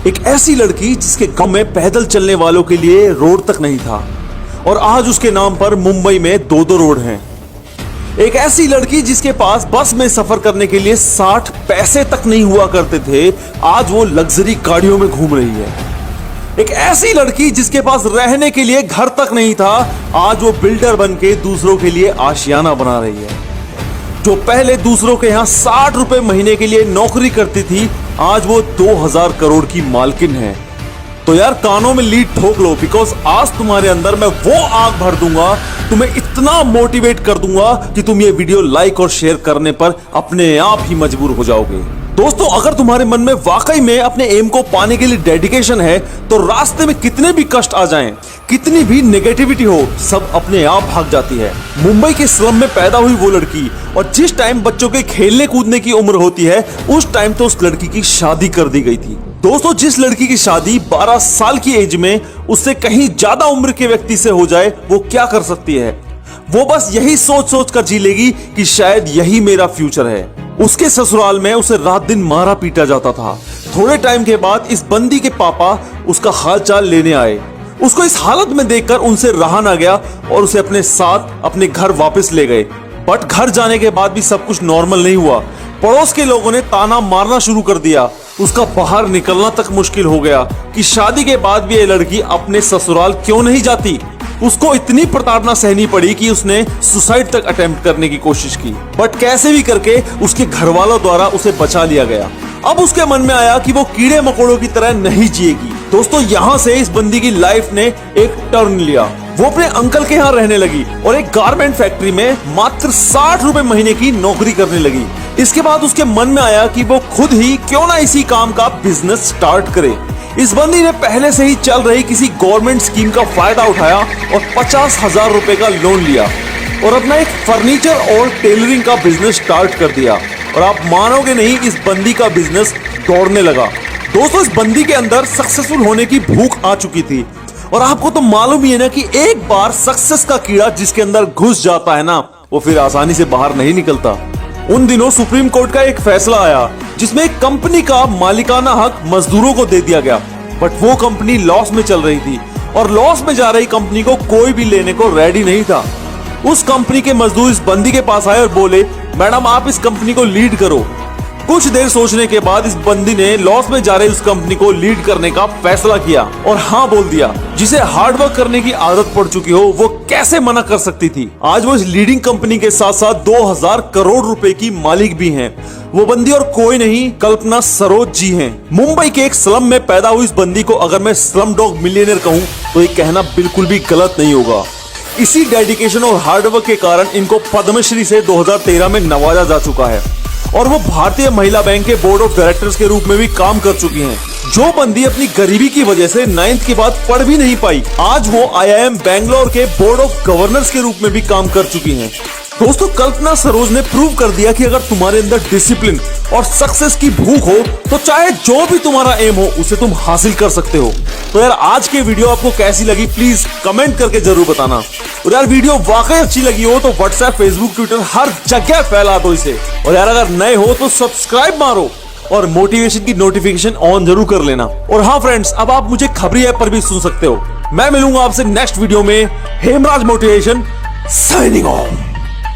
एक ऐसी लड़की जिसके गांव में पैदल चलने वालों के लिए रोड तक नहीं था और आज उसके नाम पर मुंबई में 2-2 रोड हैं। एक ऐसी लड़की जिसके पास बस में सफर करने के लिए 60 पैसे तक नहीं हुआ करते थे, आज वो लग्जरी गाड़ियों में घूम रही है। एक ऐसी लड़की जिसके पास रहने के लिए घर तक नहीं था, आज वो बिल्डर बनके दूसरों के लिए आशियाना बना रही है। जो पहले दूसरों के यहाँ 60 रुपए महीने के लिए नौकरी करती थी, आज वो 2000 करोड़ की मालकिन है। तो यार कानों में लीड ठोक लो, बिकॉज आज तुम्हारे अंदर मैं वो आग भर दूंगा, तुम्हें इतना मोटिवेट कर दूंगा कि तुम ये वीडियो लाइक और शेयर करने पर अपने आप ही मजबूर हो जाओगे। दोस्तों, अगर तुम्हारे मन में वाकई में अपने एम को पाने के लिए डेडिकेशन है, तो रास्ते में कितने भी कष्ट आ जाएं, कितनी भी नेगेटिविटी हो, सब अपने आप भाग जाती है। मुंबई के स्लम में पैदा हुई वो लड़की, और जिस टाइम बच्चों के खेलने कूदने की उम्र होती है, उस टाइम तो उस लड़की की शादी कर दी गई थी। दोस्तों, जिस लड़की की शादी 12 साल की एज में उससे कहीं ज्यादा उम्र के व्यक्ति से हो जाए, वो क्या कर सकती है? वो बस यही सोच सोच कर जी लेगी कि शायद यही मेरा फ्यूचर है। उसके ससुराल में उसे रात दिन मारा पीटा जाता था। थोड़े टाइम के बाद इस बंदी के पापा उसका हालचाल लेने आए। उसको इस हालत में देखकर उनसे रहा ना गया और उसे अपने साथ अपने घर वापस ले गए। बट घर जाने के बाद भी सब कुछ नॉर्मल नहीं हुआ। पड़ोस के लोगों ने ताना मारना शुरू कर दिया। उसका बाहर निकलना तक मुश्किल हो गया कि शादी के बाद भी ये लड़की अपने ससुराल क्यों नहीं जाती। उसको इतनी प्रताड़ना सहनी पड़ी कि उसने सुसाइड तक अटेम्प्ट करने की कोशिश की, बट कैसे भी करके उसके घर वालों द्वारा उसे बचा लिया गया। अब उसके मन में आया कि वो कीड़े मकोड़ों की तरह नहीं जिएगी। दोस्तों, यहाँ से इस बंदी की लाइफ ने एक टर्न लिया। वो अपने अंकल के यहाँ रहने लगी और एक गारमेंट फैक्ट्री में मात्र 60 रुपए महीने की नौकरी करने लगी। इसके बाद उसके मन में आया कि वो खुद ही क्यों ना इसी काम का बिजनेस स्टार्ट करे। इस बंदी ने पहले से ही चल रही किसी गवर्नमेंट स्कीम का फायदा उठाया और 50,000 रुपए का लोन लिया और अपना एक फर्नीचर और टेलरिंग का बिजनेस स्टार्ट कर दिया। और आप मानोगे नहीं, इस बंदी का बिजनेस दौड़ने लगा। दोस्तों, इस बंदी के अंदर सक्सेसफुल होने की भूख आ चुकी थी। और आपको तो मालूम ही है ना कि एक बार सक्सेस का कीड़ा जिसके अंदर घुस जाता है ना, वो फिर आसानी से बाहर नहीं निकलता। उन दिनों सुप्रीम कोर्ट का एक फैसला आया जिसमें एक कंपनी का मालिकाना हक मजदूरों को दे दिया गया, बट वो कंपनी लॉस में चल रही थी और लॉस में जा रही कंपनी को कोई भी लेने को रेडी नहीं था। उस कंपनी के मजदूर इस बंदी के पास आए और बोले, मैडम आप इस कंपनी को लीड करो। कुछ देर सोचने के बाद इस बंदी ने लॉस में जा रही उस कंपनी को लीड करने का फैसला किया और हाँ बोल दिया। जिसे हार्डवर्क करने की आदत पड़ चुकी हो, वो कैसे मना कर सकती थी। आज वो इस लीडिंग कंपनी के साथ साथ 2000 करोड़ रुपए की मालिक भी हैं। वो बंदी और कोई नहीं, कल्पना सरोज जी हैं। मुंबई के एक स्लम में पैदा हुई इस बंदी को अगर मैं स्लम डॉग मिलियनेयर कहूँ तो ये कहना बिल्कुल भी गलत नहीं होगा। इसी डेडिकेशन और हार्डवर्क के कारण इनको पद्मश्री से 2013 में नवाजा जा चुका है और वो भारतीय महिला बैंक के बोर्ड ऑफ डायरेक्टर्स के रूप में भी काम कर चुकी हैं। जो बंदी अपनी गरीबी की वजह से 9th के बाद पढ़ भी नहीं पाई, आज वो IIM बैंगलोर के बोर्ड ऑफ गवर्नर्स के रूप में भी काम कर चुकी हैं। दोस्तों, कल्पना सरोज ने प्रूव कर दिया कि अगर तुम्हारे अंदर डिसिप्लिन और सक्सेस की भूख हो, तो चाहे जो भी तुम्हारा एम हो उसे तुम हासिल कर सकते हो। तो यार आज की वीडियो आपको कैसी लगी प्लीज कमेंट करके जरूर बताना। और यार वीडियो वाकई अच्छी लगी हो तो व्हाट्सएप, फेसबुक, ट्विटर हर जगह फैला दो इसे। और यार अगर नए हो तो सब्सक्राइब मारो और मोटिवेशन की नोटिफिकेशन ऑन जरूर कर लेना। और हाँ फ्रेंड्स, अब आप मुझे खबरी ऐप पर भी सुन सकते हो। मैं मिलूंगा आपसे नेक्स्ट वीडियो में। Hemraj motivation signing off.